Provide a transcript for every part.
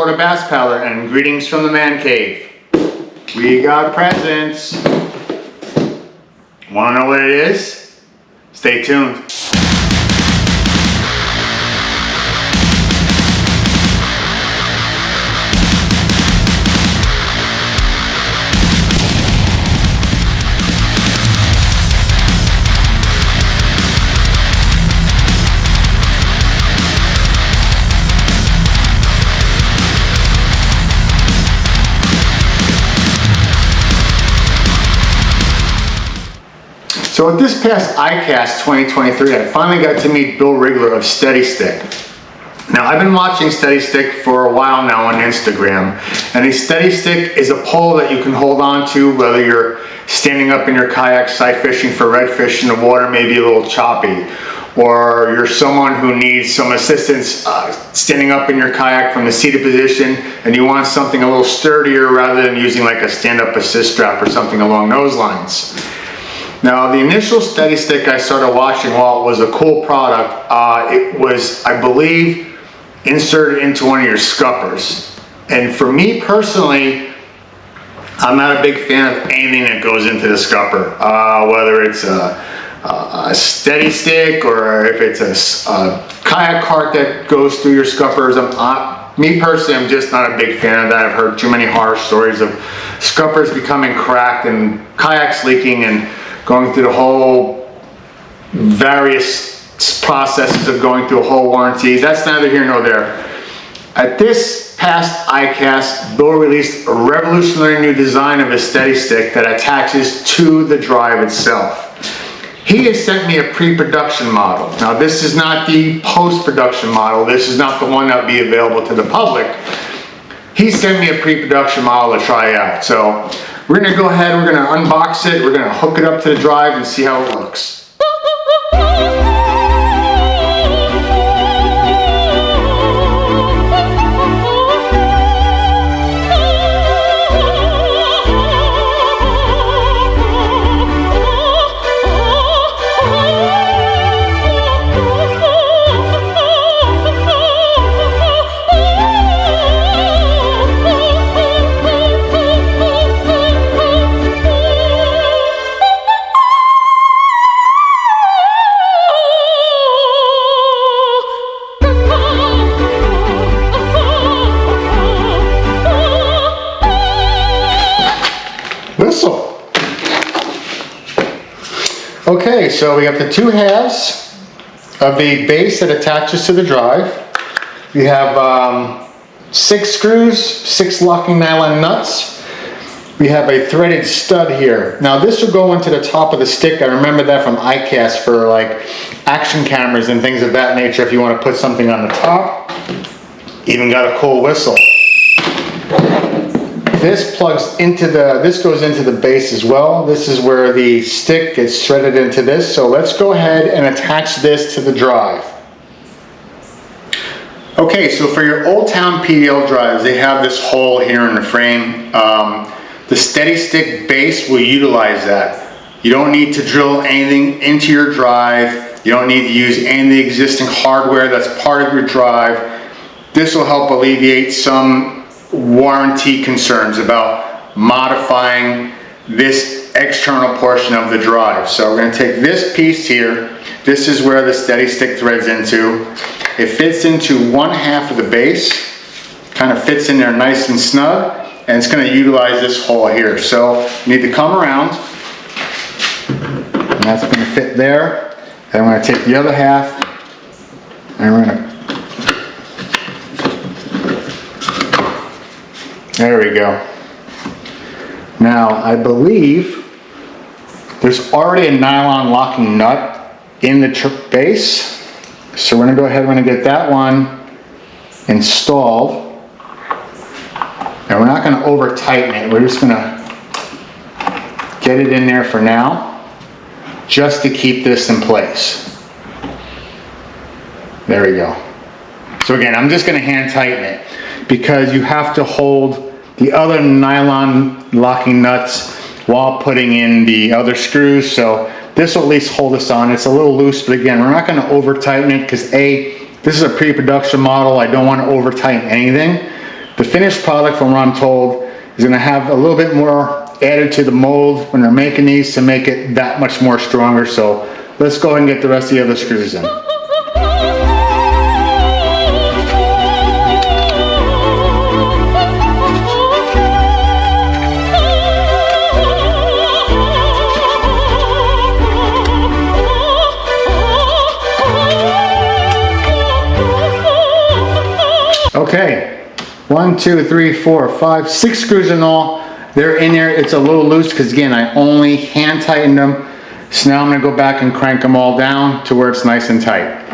Florida bass paddler, and greetings from the man cave. We got presents. Want to know what it is? Stay tuned. So at this past ICAST 2023, I finally got to meet Bill Rigler of Steady Stick. Now, I've been watching Steady Stick for a while now on Instagram, and a Steady Stick is a pole that you can hold on to whether you're standing up in your kayak sight fishing for redfish and the water may be a little choppy, or you're someone who needs some assistance standing up in your kayak from the seated position and you want something a little sturdier rather than using like a stand-up assist strap or something along those lines. Now, the initial Steady Stick I started watching, while it was a cool product, it was, I believe, inserted into one of your scuppers. And for me personally, I'm not a big fan of anything that goes into the scupper, whether it's a Steady Stick or if it's a kayak cart that goes through your scuppers. Me personally, I'm just not a big fan of that. I've heard too many horror stories of scuppers becoming cracked and kayaks leaking and going through the whole various processes of going through a whole warranty. That's neither here nor there. At this past ICAST, Bill released a revolutionary new design of a Steady Stick that attaches to the drive itself. He has sent me a pre-production model. Now, this is not the post-production model. This is not the one that will be available to the public. He sent me a pre-production model to try out. So we're gonna go ahead, we're gonna unbox it, we're gonna hook it up to the drive and see how it looks. Whistle. Okay, so we have the two halves of the base that attaches to the drive. We have 6 screws, 6 locking nylon nuts. We have a threaded stud here. Now this will go into the top of the stick. I remember that from ICAST for like action cameras and things of that nature if you want to put something on the top. Even got a cool whistle. This plugs into this goes into the base as well. This is where the stick gets threaded into this. So let's go ahead and attach this to the drive. Okay, so for your Old Town PDL drives, they have this hole here in the frame. The Steady Stick base will utilize that. You don't need to drill anything into your drive. You don't need to use any of the existing hardware that's part of your drive. This will help alleviate some warranty concerns about modifying this external portion of the drive. So we're going to take this piece here. This is where the Steady Stick threads into. It fits into one half of the base, kind of fits in there nice and snug, and it's going to utilize this hole here. So you need to come around, and that's going to fit there. Then I'm going to take the other half, and we're going to there we go. Now, I believe there's already a nylon locking nut in the base. So we're gonna go ahead, we're gonna get that one installed. And we're not gonna over tighten it. We're just gonna get it in there for now, just to keep this in place. There we go. So again, I'm just gonna hand tighten it because you have to hold the other nylon locking nuts while putting in the other screws. So this will at least hold us on. It's a little loose, but again, we're not going to over tighten it because this is a pre-production model. I don't want to over tighten anything. The finished product, from what I'm told, is going to have a little bit more added to the mold when they're making these to make it that much more stronger. So let's go ahead and get the rest of the other screws in. Okay, 1, 2, 3, 4, 5, 6 screws in all. They're in there. It's a little loose because, again, I only hand tightened them. So now I'm going to go back and crank them all down to where it's nice and tight.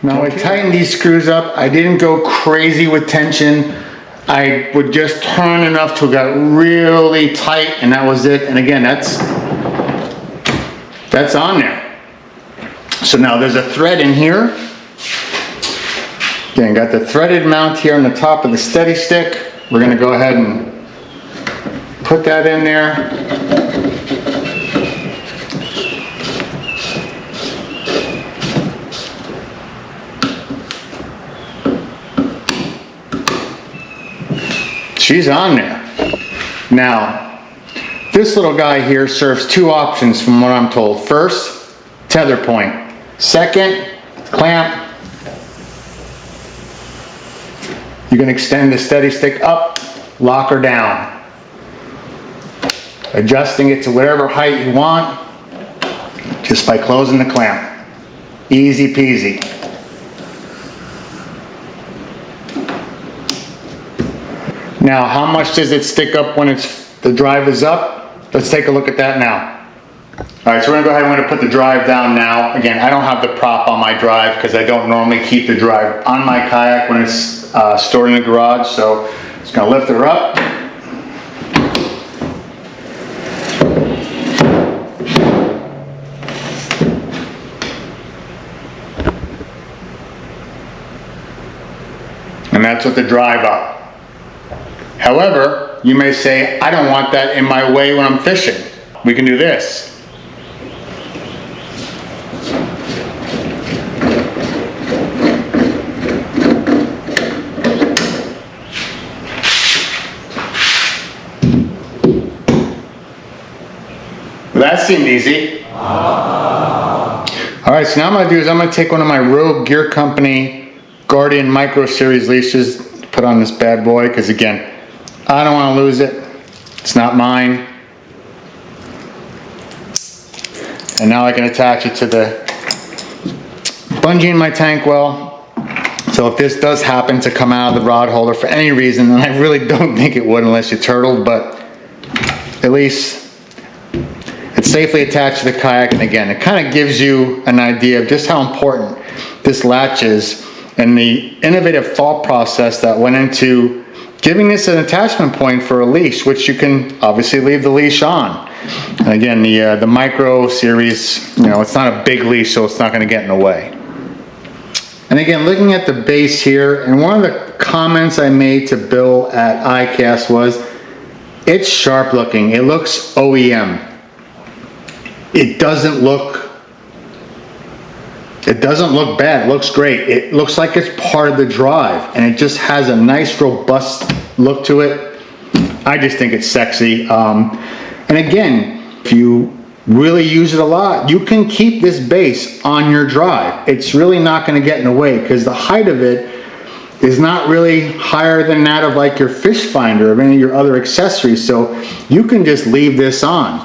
Now I tightened these screws up. I didn't go crazy with tension. I would just turn enough till it got really tight, and that was it. And again, that's on there. So now there's a thread in here. Again, got the threaded mount here on the top of the steady stick. We're going to go ahead and put that in there. She's on there. Now, this little guy here serves 2 options from what I'm told. First, tether point. Second, clamp. You can extend the steady stick up, lock her down. Adjusting it to whatever height you want, just by closing the clamp. Easy peasy. Now, how much does it stick up when the drive is up? Let's take a look at that now. All right, so we're gonna go ahead and we're gonna put the drive down now. Again, I don't have the prop on my drive because I don't normally keep the drive on my kayak when it's stored in the garage. So just gonna lift her up. And that's with the drive up. However, you may say, I don't want that in my way when I'm fishing. We can do this. Well, that seemed easy. All right, so now what I'm gonna do is I'm gonna take one of my Rogue Gear Company Guardian Micro Series leashes, put on this bad boy, because again, I don't want to lose it. It's not mine. And now I can attach it to the bungee in my tank well. So if this does happen to come out of the rod holder for any reason, and I really don't think it would unless you turtled, but at least it's safely attached to the kayak. And again, it kind of gives you an idea of just how important this latch is and the innovative thought process that went into giving this an attachment point for a leash, which you can obviously leave the leash on. And again, the Micro Series, you know, it's not a big leash, so it's not going to get in the way. And again, looking at the base here, and one of the comments I made to Bill at iCast was, it's sharp looking. It looks OEM. It doesn't look bad. It looks great. It looks like it's part of the drive, and it just has a nice robust look to it. I just think it's sexy. And again, if you really use it a lot, you can keep this base on your drive. It's really not going to get in the way because the height of it is not really higher than that of like your fish finder or any of your other accessories. So you can just leave this on,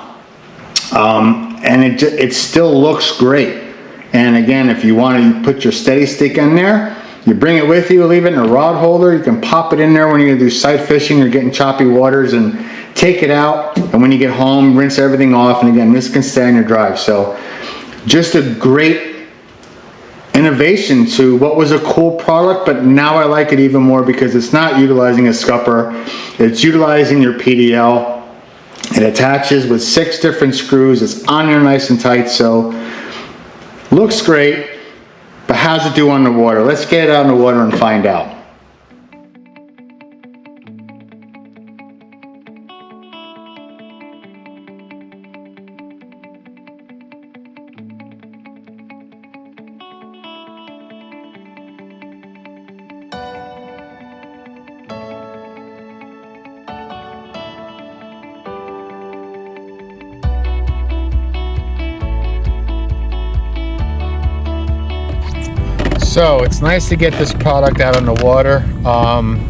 and it still looks great. And again, if you want to put your steady stick in there, you bring it with you, leave it in a rod holder. You can pop it in there when you're going to do sight fishing or getting choppy waters, and take it out. And when you get home, rinse everything off. And again, this can stay on your drive. So just a great innovation to what was a cool product, but now I like it even more because it's not utilizing a scupper. It's utilizing your PDL. It attaches with 6 different screws. It's on there nice and tight. So looks great, but how's it do on the water? Let's get it out in the water and find out. So it's nice to get this product out on the water.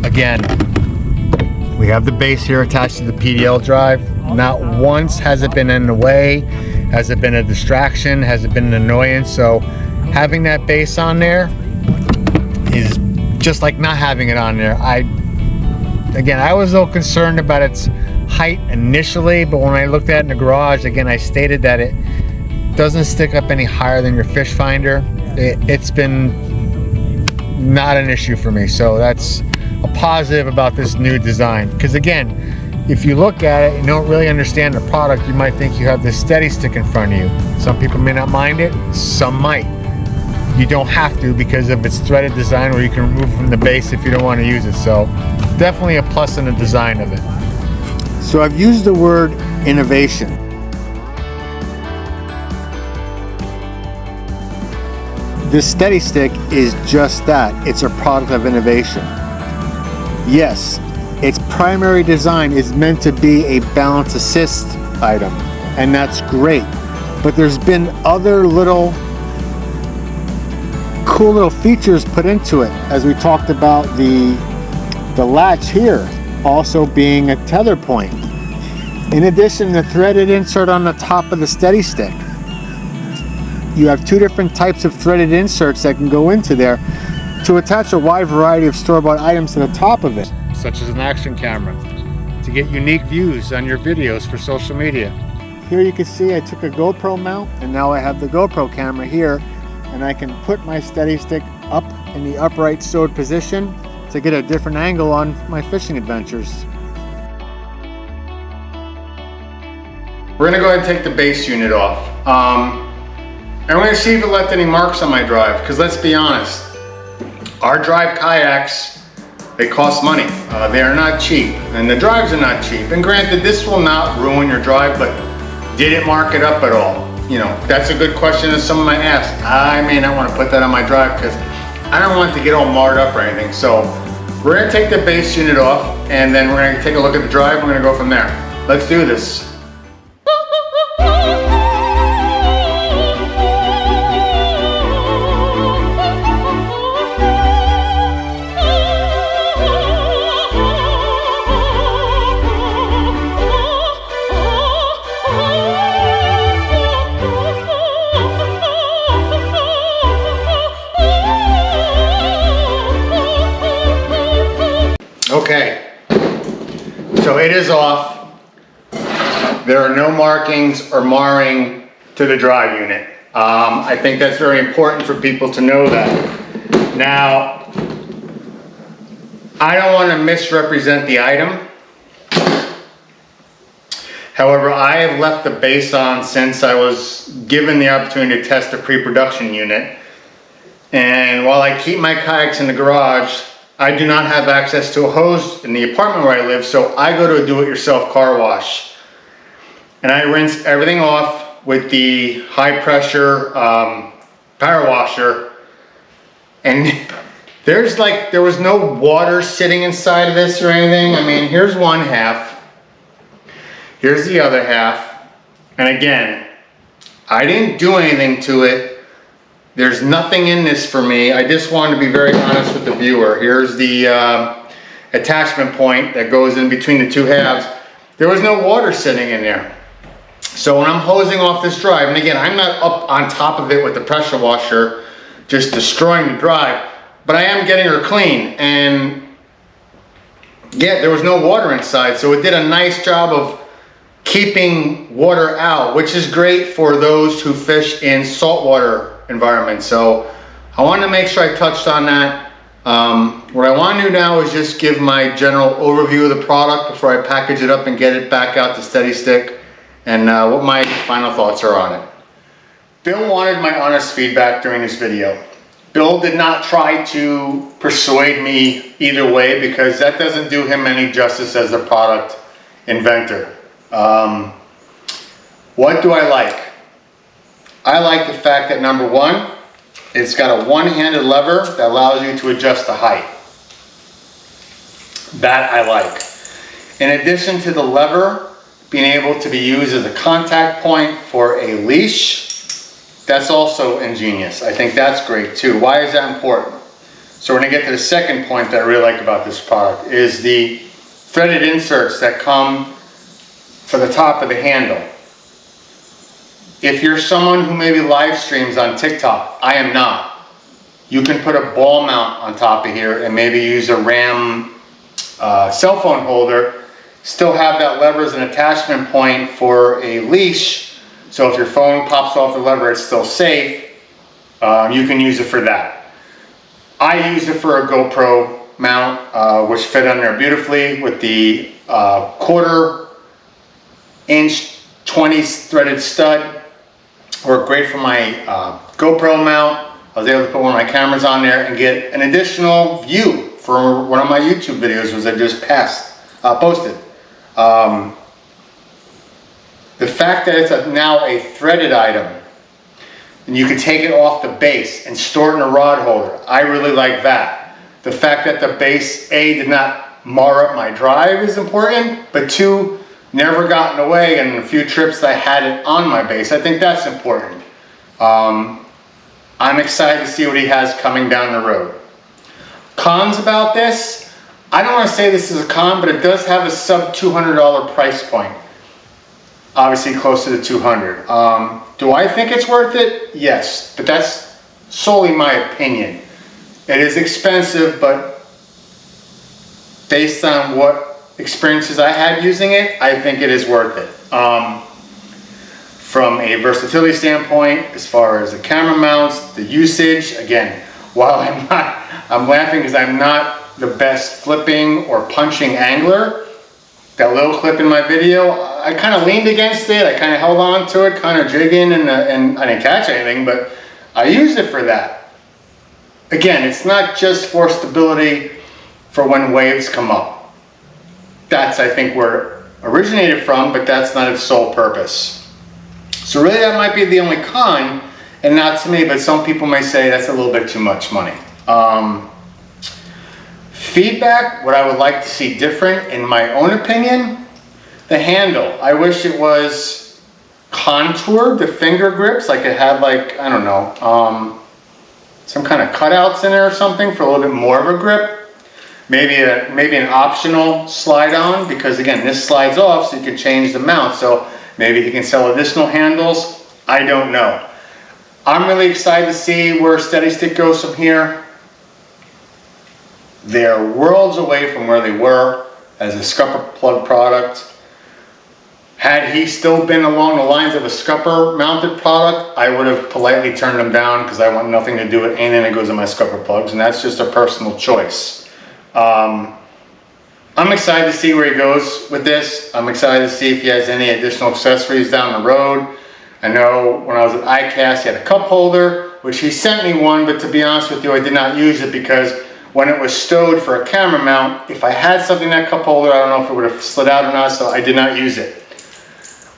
Again, we have the base here attached to the PDL drive. Not once has it been in the way, has it been a distraction, has it been an annoyance. So having that base on there is just like not having it on there. Again, I was a little concerned about its height initially, but when I looked at it in the garage, again, I stated that it doesn't stick up any higher than your fish finder. It's been not an issue for me, so that's a positive about this new design. Because again, if you look at it and don't really understand the product, you might think you have this steady stick in front of you. Some people may not mind it, some might. You don't have to because of its threaded design, where you can remove from the base if you don't want to use it. So definitely a plus in the design of it. So I've used the word innovation. This steady stick is just that. It's a product of innovation. Yes, its primary design is meant to be a balance assist item, and that's great. But there's been other cool little features put into it, as we talked about the latch here also being a tether point. In addition, the threaded insert on the top of the steady stick. You have two different types of threaded inserts that can go into there to attach a wide variety of store-bought items to the top of it, such as an action camera, to get unique views on your videos for social media. Here you can see I took a GoPro mount, and now I have the GoPro camera here, and I can put my steady stick up in the upright stowed position to get a different angle on my fishing adventures. We're gonna go ahead and take the base unit off. And we're gonna see if it left any marks on my drive, because let's be honest, our drive kayaks, they cost money. They are not cheap, and the drives are not cheap. And granted, this will not ruin your drive, but did it mark it up at all? You know, that's a good question that someone might ask. I may not want to put that on my drive because I don't want it to get all marred up or anything. So we're gonna take the base unit off, and then we're gonna take a look at the drive. We're gonna go from there. Let's do this. Okay, so it is off. There are no markings or marring to the drive unit. I think that's very important for people to know that. Now, I don't want to misrepresent the item. However, I have left the base on since I was given the opportunity to test a pre-production unit. And while I keep my kayaks in the garage, I do not have access to a hose in the apartment where I live, so I go to a do-it-yourself car wash. And I rinse everything off with the high-pressure power washer. And there was no water sitting inside of this or anything. I mean, here's one half. Here's the other half. And again, I didn't do anything to it. There's nothing in this for me. I just wanted to be very honest with the viewer. Here's the attachment point that goes in between the two halves. There was no water sitting in there. So when I'm hosing off this drive, and again, I'm not up on top of it with the pressure washer, just destroying the drive, but I am getting her clean. And yeah, there was no water inside, so it did a nice job of keeping water out, which is great for those who fish in saltwater environments. So I wanted to make sure I touched on that. What I want to do now is just give my general overview of the product before I package it up and get it back out to Steady Stick, and what my final thoughts are on it. Bill wanted my honest feedback during this video. Bill did not try to persuade me either way, because that doesn't do him any justice as a product inventor. What do I like? I like the fact that, number one, it's got a one-handed lever that allows you to adjust the height. That I like. In addition to the lever being able to be used as a contact point for a leash, That's also ingenious. I think that's great too. Why is that important? So we're gonna get to the second point that I really like about this product is the threaded inserts that come for the top of the handle. If you're someone who maybe live streams on TikTok, I am not. You can put a ball mount on top of here and maybe use a RAM cell phone holder, still have that lever as an attachment point for a leash. So if your phone pops off the lever, it's still safe. You can use it for that. I use it for a GoPro mount, which fit on there beautifully with the 1/4 inch 20 threaded stud. Worked great for my GoPro mount. I was able to put one of my cameras on there and get an additional view for one of my YouTube videos, which I just posted. The fact that it's now a threaded item, and you can take it off the base and store it in a rod holder, I really like that. The fact that the base, A, did not mar up my drive is important, but 2, never got in the way, and a few trips I had it on my base. I think that's important. I'm excited to see what he has coming down the road. Cons about this, I don't want to say this is a con, but it does have a sub $200 price point. Obviously close to the 200. Do I think it's worth it? Yes, but that's solely my opinion. It is expensive, but based on what experiences I had using it, I think it is worth it. From a versatility standpoint, as far as the camera mounts, the usage, again, while I'm laughing because I'm not the best flipping or punching angler. That little clip in my video, I kind of leaned against it, I kind of held on to it, kind of jigging, and I didn't catch anything, but I used it for that. Again, it's not just for stability for when waves come up. That's, I think, where it originated from, but that's not its sole purpose. So really that might be the only con, and not to me, but some people may say that's a little bit too much money. Feedback, what I would like to see different, in my own opinion, the handle. I wish it was contoured, the finger grips, like it had like, I don't know, some kind of cutouts in there or something for a little bit more of a grip. Maybe an optional slide on, because again, this slides off so you can change the mount. So maybe he can sell additional handles. I don't know. I'm really excited to see where Steady Stick goes from here. They're worlds away from where they were as a scupper plug product. Had he still been along the lines of a scupper mounted product, I would have politely turned him down because I want nothing to do with anything that goes in my scupper plugs, and that's just a personal choice. I'm excited to see where he goes with this. I'm excited to see if he has any additional accessories down the road. I know when I was at ICAST, he had a cup holder, which he sent me one, but to be honest with you, I did not use it because when it was stowed for a camera mount, if I had something in that cup holder, I don't know if it would have slid out or not, so I did not use it.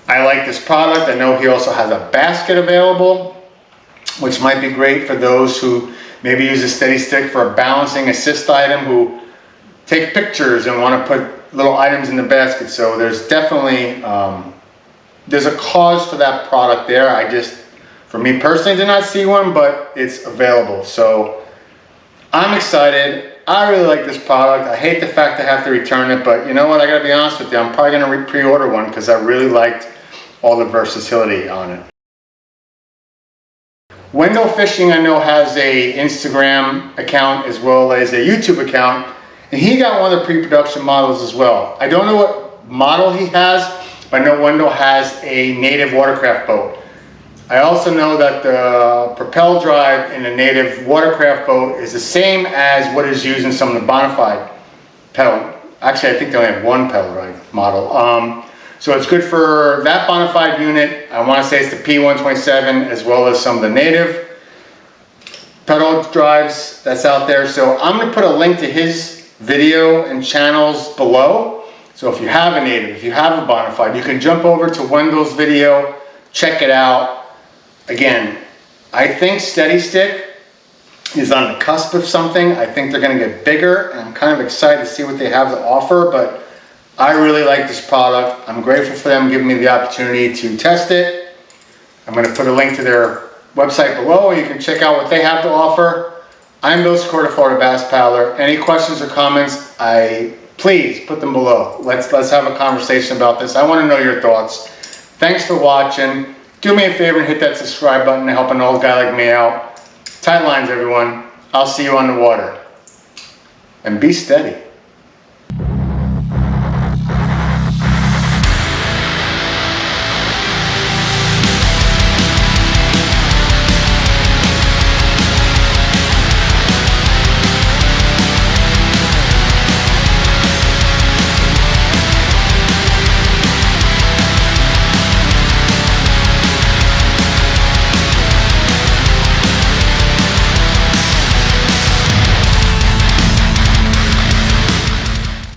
I like this product. I know he also has a basket available, which might be great for those who maybe use a Steady Stick for a balancing assist item, who take pictures and want to put little items in the basket. So there's definitely, there's a cause for that product there. I just, for me personally, did not see one, but it's available. So I'm excited. I really like this product. I hate the fact I have to return it, but you know what? I gotta be honest with you. I'm probably gonna pre-order one because I really liked all the versatility on it. Wendell Fishing, I know, has a Instagram account as well as a YouTube account, and he got one of the pre-production models as well. I don't know what model he has, but I know Wendell has a Native Watercraft boat. I also know that the propel drive in a Native Watercraft boat is the same as what is used in some of the Bonafide pedal. Actually, I think they only have one pedal drive model. So it's good for that Bonafide unit. I want to say it's the P127 as well as some of the Native pedal drives that's out there. So I'm going to put a link to his video and channels below. So if you have a Native, if you have a Bonafide, you can jump over to Wendell's video, check it out. Again, I think Steady Stick is on the cusp of something. I think they're going to get bigger, and I'm kind of excited to see what they have to offer, but I really like this product. I'm grateful for them giving me the opportunity to test it. I'm going to put a link to their website below. You can check out what they have to offer. I'm Bill Secor, Florida Bass Paddler. Any questions or comments, please put them below. Let's have a conversation about this. I want to know your thoughts. Thanks for watching. Do me a favor and hit that subscribe button to help an old guy like me out. Tight lines, everyone. I'll see you on the water. And be steady.